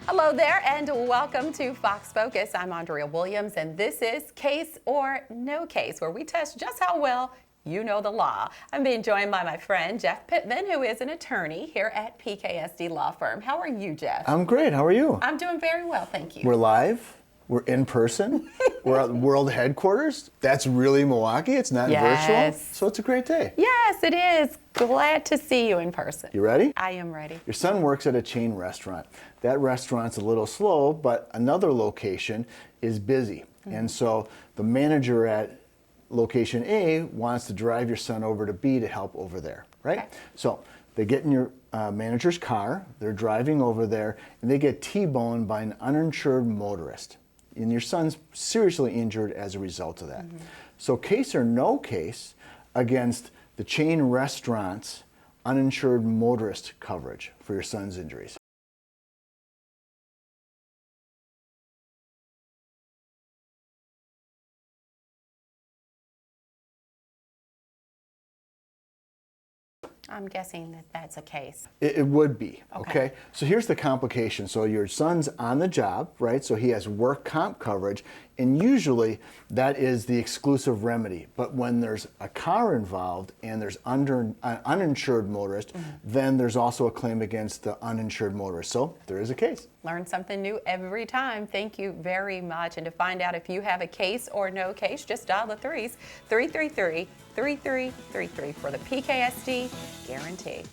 Hello there and welcome to Fox Focus. I'm Andrea Williams and this is Case or No Case, where we test just how well you know the law. I'm being joined by my friend Jeff Pitman, who is an attorney here at PKSD Law Firm. How are you, Jeff? I'm great. How are you? I'm doing very well, thank you. We're live. We're in person. We're at world headquarters. That's really Milwaukee. It's not virtual. So it's a great day. Yes, it is. Glad to see you in person. You ready? I am ready. Your son works at a chain restaurant. That restaurant's a little slow, but another location is busy. And so the manager at location A wants to drive your son over to B to help over there, right? Okay. So they get in your manager's car, they're driving over there, and they get T-boned by an uninsured motorist. And your son's seriously injured as a result of that. So case or no case against the chain restaurant's uninsured motorist coverage for your son's injuries. I'm guessing that that's a case. It would be, okay? So here's the complication. So your son's on the job, right? So he has work comp coverage, and usually that is the exclusive remedy. But when there's a car involved and there's uninsured motorist, then there's also a claim against the uninsured motorist. So there is a case. Learn something new every time. Thank you very much. And to find out if you have a case or no case, just dial the 333-3333 for the PKSD guarantee.